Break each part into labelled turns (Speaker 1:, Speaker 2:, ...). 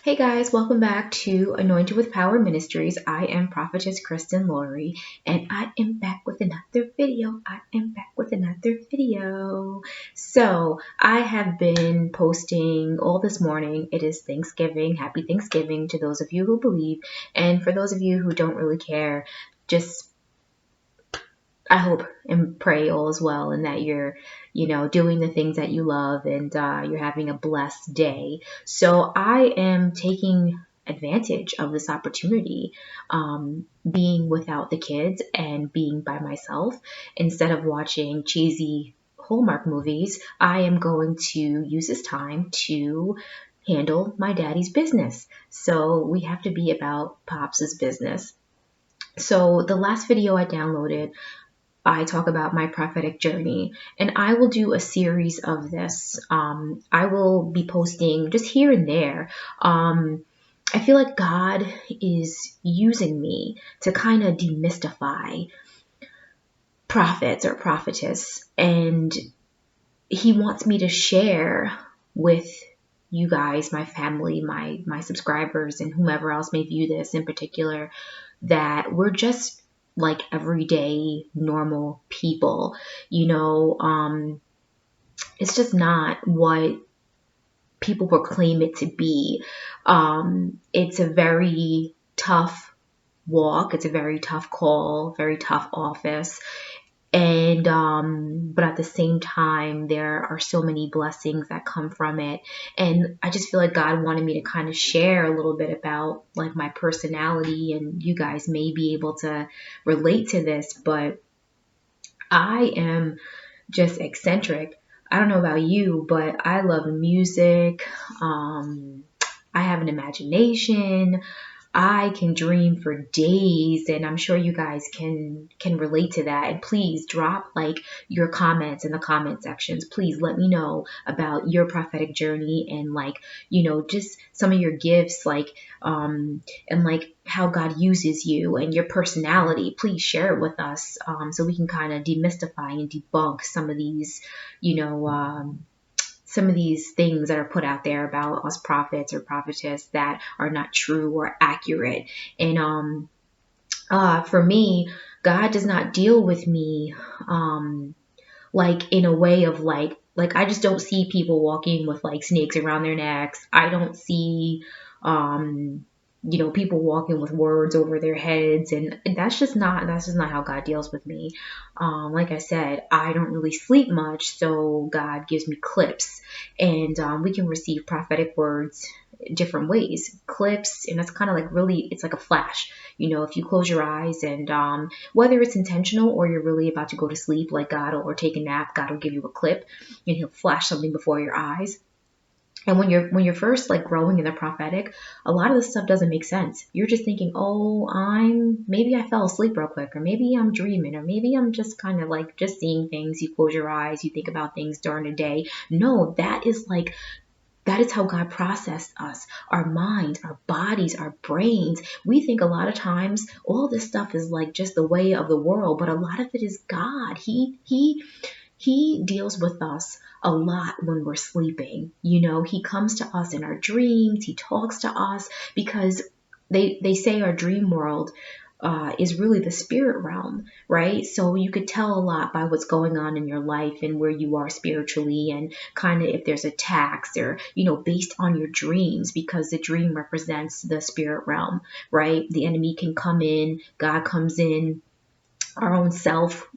Speaker 1: Hey guys, welcome back to Anointed with Power Ministries. I am Prophetess Kristen Laurie, and I am back with another video. So, I have been posting all this morning. It is Thanksgiving. Happy Thanksgiving to those of you who believe, and for those of you who don't really care, just I hope and pray all is well and that you're, doing the things that you love and you're having a blessed day. So I am taking advantage of this opportunity, being without the kids and being by myself. Instead of watching cheesy Hallmark movies, I am going to use this time to handle my daddy's business. So we have to be about Pops's business. So the last video I downloaded, I talk about my prophetic journey, and I will do a series of this. I will be posting just here and there. I feel like God is using me to kind of demystify prophets or prophetess, and He wants me to share with you guys, my family, my subscribers, and whomever else may view this in particular, that we're just like everyday normal people. It's just not what people proclaim it to be. It's a very tough walk. It's a very tough call, very tough office. And but at the same time, there are so many blessings that come from it. And I just feel like God wanted me to kind of share a little bit about like my personality, and you guys may be able to relate to this, but I am just eccentric. I don't know about you, but I love music. I have an imagination. I can dream for days, and I'm sure you guys can relate to that. And please drop like your comments in the comment sections. Please let me know about your prophetic journey and like, just some of your gifts, like and like how God uses you and your personality. Please share it with us, so we can kind of demystify and debunk some of these, some of these things that are put out there about us prophets or prophetess that are not true or accurate. And for me, God does not deal with me like in a way of like I just don't see people walking with like snakes around their necks. I don't see people walking with words over their heads, and that's just not how God deals with me. Like I said, I don't really sleep much, so God gives me clips, and we can receive prophetic words different ways. Clips, and that's kind of like really, it's like a flash. If you close your eyes, and whether it's intentional or you're really about to go to sleep, like God or take a nap, God will give you a clip and He'll flash something before your eyes. And when you're first like growing in the prophetic, a lot of this stuff doesn't make sense. You're just thinking, oh, maybe I fell asleep real quick, or maybe I'm dreaming, or maybe I'm just kind of like just seeing things. You close your eyes, you think about things during the day. No, that is how God processed us, our minds, our bodies, our brains. We think a lot of times all this stuff is like just the way of the world, but a lot of it is God. He deals with us a lot when we're sleeping. He comes to us in our dreams. He talks to us because they say our dream world is really the spirit realm, right? So you could tell a lot by what's going on in your life and where you are spiritually, and kind of if there's attacks or, based on your dreams, because the dream represents the spirit realm, right? The enemy can come in, God comes in, our own self,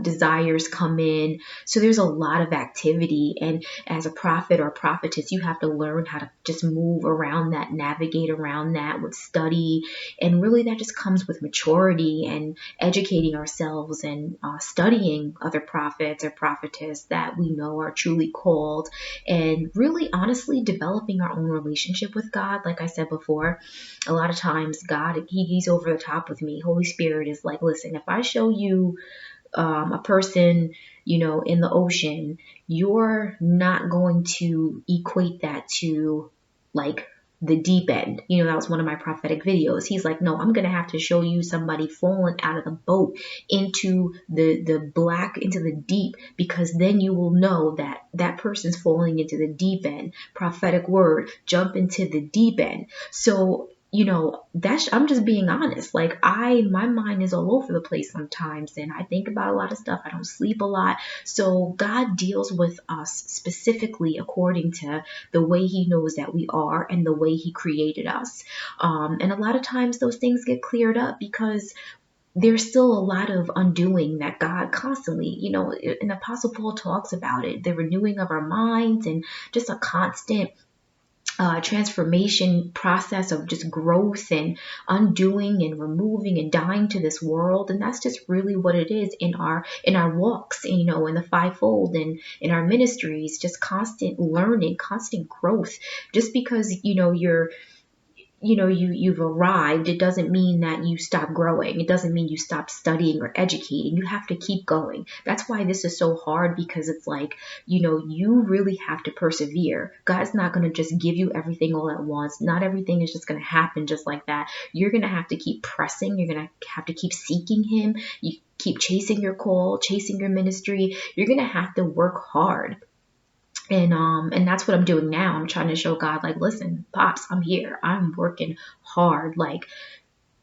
Speaker 1: desires come in. So there's a lot of activity. And as a prophet or prophetess, you have to learn how to just move around that, navigate around that with study. And really that just comes with maturity and educating ourselves and studying other prophets or prophetess that we know are truly called, and really honestly developing our own relationship with God. Like I said before, a lot of times God, he's over the top with me. Holy Spirit is like, listen, if I show you a person, in the ocean, you're not going to equate that to like the deep end. That was one of my prophetic videos. He's like, no, I'm going to have to show you somebody falling out of the boat into the black, into the deep, because then you will know that that person's falling into the deep end. Prophetic word, jump into the deep end. So I'm just being honest. Like my mind is all over the place sometimes, and I think about a lot of stuff. I don't sleep a lot. So God deals with us specifically according to the way he knows that we are and the way he created us. And a lot of times those things get cleared up because there's still a lot of undoing that God constantly, and Apostle Paul talks about it, the renewing of our minds, and just a constant transformation process of just growth and undoing and removing and dying to this world. And that's just really what it is in our walks, in the fivefold and in our ministries. Just constant learning, constant growth. Just because you've arrived, it doesn't mean that you stop growing. It doesn't mean you stop studying or educating. You have to keep going. That's why this is so hard, because it's like, you really have to persevere. God's not going to just give you everything all at once. Not everything is just going to happen just like that. You're going to have to keep pressing. You're going to have to keep seeking him. You keep chasing your call, chasing your ministry. You're going to have to work hard. And that's what I'm doing now. I'm trying to show God, like, listen, Pops, I'm here. I'm working hard. Like,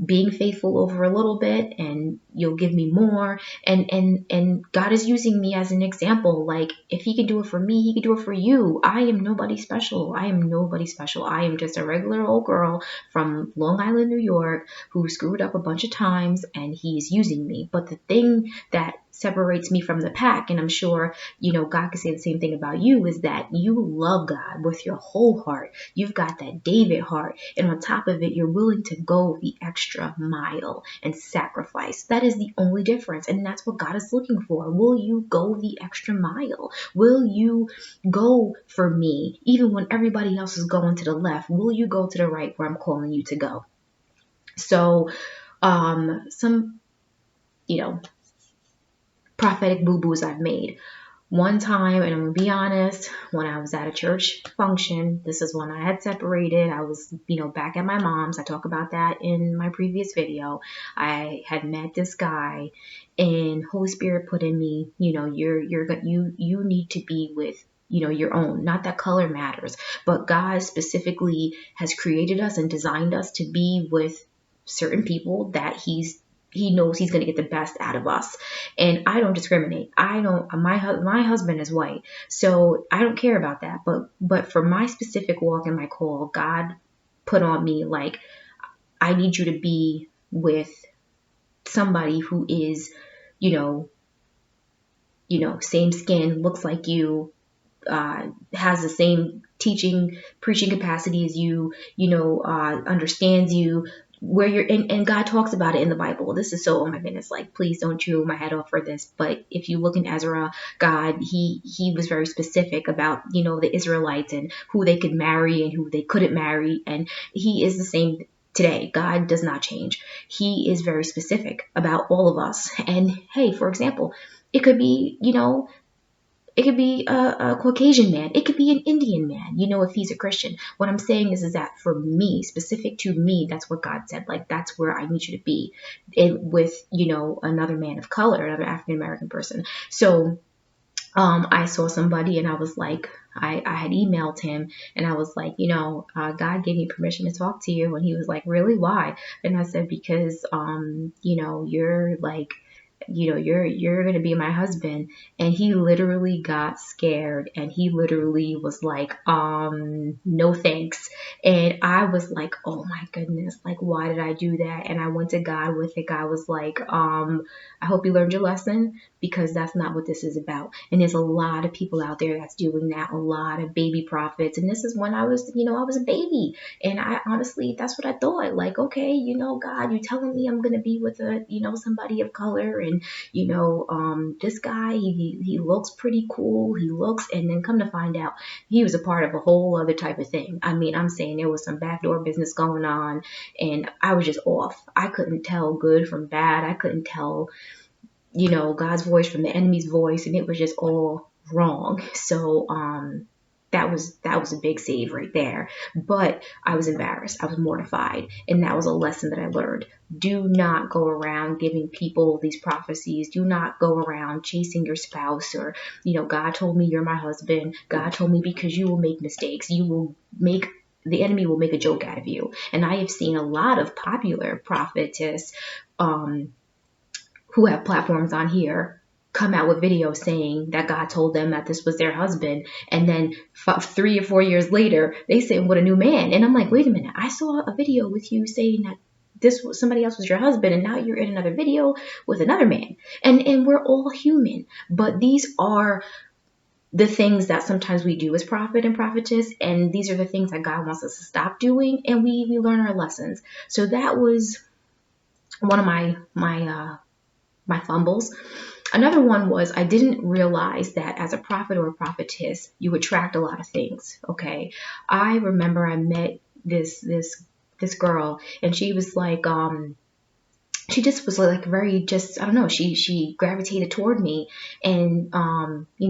Speaker 1: being faithful over a little bit, and you'll give me more. And God is using me as an example. Like, if he can do it for me, he can do it for you. I am nobody special. I am nobody special. I am just a regular old girl from Long Island, New York, who screwed up a bunch of times, and he's using me. But the thing that separates me from the pack, and I'm sure God could say the same thing about you, is that you love God with your whole heart. You've got that David heart, and on top of it, you're willing to go the extra mile and sacrifice. That is the only difference, and that's what God is looking for. Will you go the extra mile? Will you go for me even when everybody else is going to the left? Will you go to the right where I'm calling you to go? So some prophetic boo-boos I've made. One time, and I'm going to be honest, when I was at a church function, this is when I had separated. I was, back at my mom's. I talk about that in my previous video. I had met this guy, and Holy Spirit put in me, you need to be with your own. Not that color matters, but God specifically has created us and designed us to be with certain people that he knows he's going to get the best out of us. And I don't discriminate. My husband is white, so I don't care about that. But for my specific walk and my call, God put on me, like, I need you to be with somebody who is, same skin, looks like you, has the same preaching capacity as you, understands you, where you're and God talks about it in the Bible. This is so, oh my goodness, like, please don't chew my head off for this. But if you look in Ezra, God, he was very specific about, the Israelites and who they could marry and who they couldn't marry. And he is the same today. God does not change. He is very specific about all of us. And hey, for example, it could be, it could be a Caucasian man. It could be an Indian man, if he's a Christian. What I'm saying is that for me, specific to me, that's what God said. Like, that's where I need you to be, with, another man of color, another African American person. So I saw somebody, and I was like, I had emailed him, and I was like, God gave me permission to talk to you. And he was like, really? Why? And I said, because, you're like, you're going to be my husband. And he literally got scared, and he literally was like, no thanks. And I was like, oh my goodness, like, why did I do that? And I went to God with it. God was like, I hope you learned your lesson, because that's not what this is about. And there's a lot of people out there that's doing that, a lot of baby prophets. And this is when I was, I was a baby. And I honestly, that's what I thought. Like, okay, God, you telling me I'm going to be with a, somebody of color, and, this guy, he looks pretty cool. And then come to find out, he was a part of a whole other type of thing. I mean, I'm saying there was some backdoor business going on, and I was just off. I couldn't tell good from bad. I couldn't tell, God's voice from the enemy's voice, and it was just all wrong. So, that was a big save right there. But I was embarrassed. I was mortified. And that was a lesson that I learned. Do not go around giving people these prophecies. Do not go around chasing your spouse or, God told me you're my husband. God told me because you will make mistakes. The enemy will make a joke out of you. And I have seen a lot of popular prophetess who have platforms on here come out with videos saying that God told them that this was their husband. And then 3 or 4 years later, they say with a new man. And I'm like, wait a minute, I saw a video with you saying that somebody else was your husband, and now you're in another video with another man. And we're all human. But these are the things that sometimes we do as prophet and prophetess, and these are the things that God wants us to stop doing, and we learn our lessons. So that was one of my fumbles. Another one was I didn't realize that as a prophet or a prophetess, you attract a lot of things. Okay. I remember I met this girl, and she was like, she just was like very just, I don't know, she gravitated toward me. And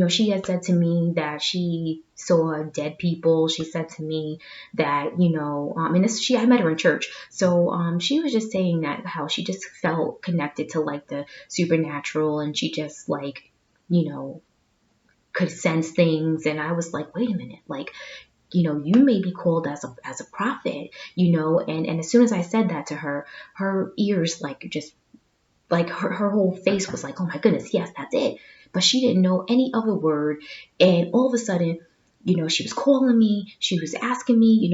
Speaker 1: she had said to me that she saw dead people. She said to me that, I met her in church. So she was just saying that how she just felt connected to like the supernatural, and she just like, could sense things. And I was like, wait a minute, like, you may be called as a prophet, and as soon as I said that to her, her ears like just like her whole face was like, oh my goodness, yes, that's it. But she didn't know any other word. And all of a sudden, she was calling me, she was asking me,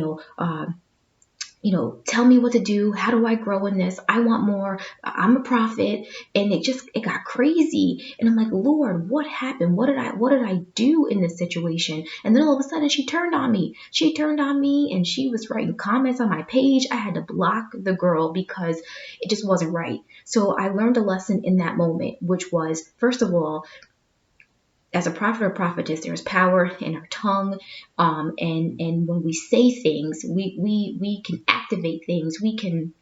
Speaker 1: tell me what to do. How do I grow in this? I want more. I'm a prophet. And it got crazy. And I'm like, Lord, what happened? What did I do in this situation? And then all of a sudden she turned on me. She turned on me and she was writing comments on my page. I had to block the girl because it just wasn't right. So I learned a lesson in that moment, which was, first of all, as a prophet or prophetess, there's power in our tongue, and when we say things, we can activate things. We can,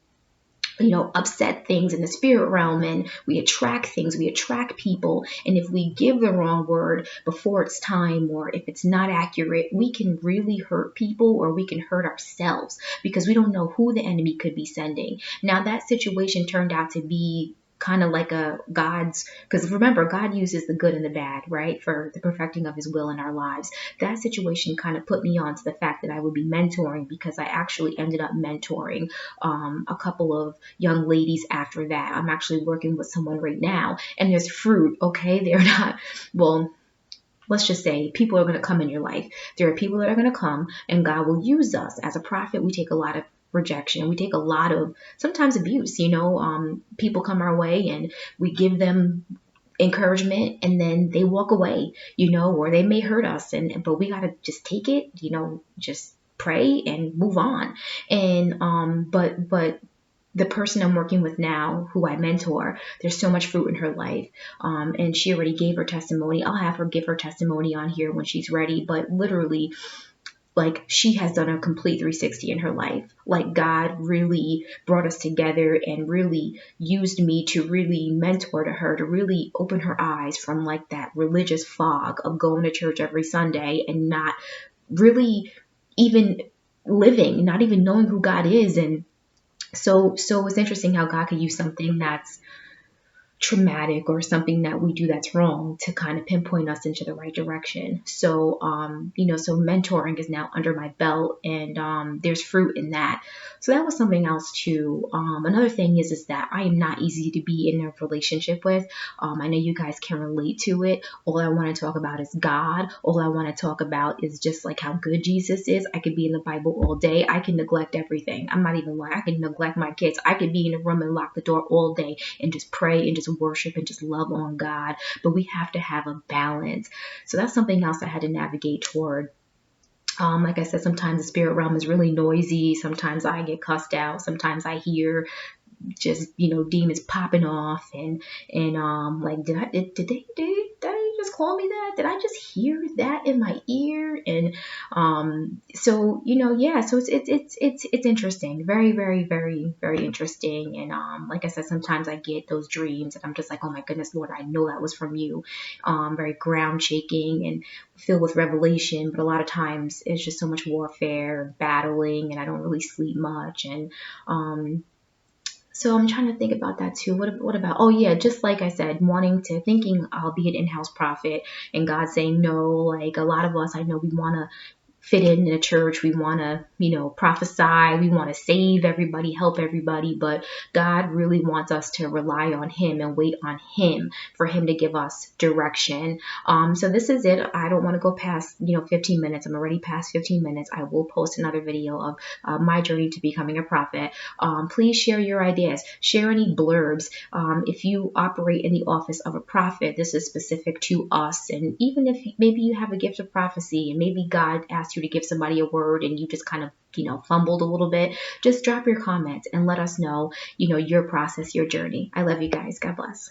Speaker 1: upset things in the spirit realm, and we attract things. We attract people, and if we give the wrong word before it's time, or if it's not accurate, we can really hurt people, or we can hurt ourselves because we don't know who the enemy could be sending. Now that situation turned out to be kind of like because remember, God uses the good and the bad, right, for the perfecting of his will in our lives. That situation kind of put me on to the fact that I would be mentoring, because I actually ended up mentoring a couple of young ladies after that. I'm actually working with someone right now, and there's fruit, okay? They're not, well, let's just say people are going to come in your life. There are people that are going to come, and God will use us. As a prophet, we take a lot of rejection. We take a lot of sometimes abuse. People come our way and we give them encouragement, and then they walk away, or they may hurt us, but we got to just take it, just pray and move on. And but the person I'm working with now, who I mentor, there's so much fruit in her life. And she already gave her testimony. I'll have her give her testimony on here when she's ready. But literally, like, she has done a complete 360 in her life. Like, God really brought us together and really used me to really mentor to her, to really open her eyes from like that religious fog of going to church every Sunday and not really even living, not even knowing who God is. And so it's interesting how God could use something that's traumatic or something that we do that's wrong to kind of pinpoint us into the right direction. So so mentoring is now under my belt, and there's fruit in that. So that was something else too. Another thing is that I am not easy to be in a relationship with. I know you guys can relate to it. All I want to talk about is God. All I want to talk about is just like how good Jesus is. I could be in the Bible all day. I can neglect everything. I'm not even lying. I can neglect my kids. I could be in a room and lock the door all day and just pray and just worship and just love on God. But we have to have a balance. So that's something else I had to navigate toward. Like I said, sometimes the spirit realm is really noisy. Sometimes I get cussed out. Sometimes I hear just demons popping off, and like did they just call me that? Did I just hear that in my ear? And so yeah, so it's interesting, very, very, very, very interesting. And like I said, sometimes I get those dreams and I'm just like, oh my goodness, Lord, I know that was from you. Very ground shaking and filled with revelation, but a lot of times it's just so much warfare, battling, and I don't really sleep much. And so I'm trying to think about that too. What about, oh yeah, just like I said, thinking I'll be an in-house prophet and God saying no. Like a lot of us, I know we want to fit in a church. We want to, prophesy. We want to save everybody, help everybody. But God really wants us to rely on Him and wait on Him for Him to give us direction. So this is it. I don't want to go past, 15 minutes. I'm already past 15 minutes. I will post another video of my journey to becoming a prophet. Please share your ideas. Share any blurbs. If you operate in the office of a prophet, this is specific to us. And even if maybe you have a gift of prophecy and maybe God asked you to give somebody a word and you just kind of, fumbled a little bit, just drop your comments and let us know, your process, your journey. I love you guys. God bless.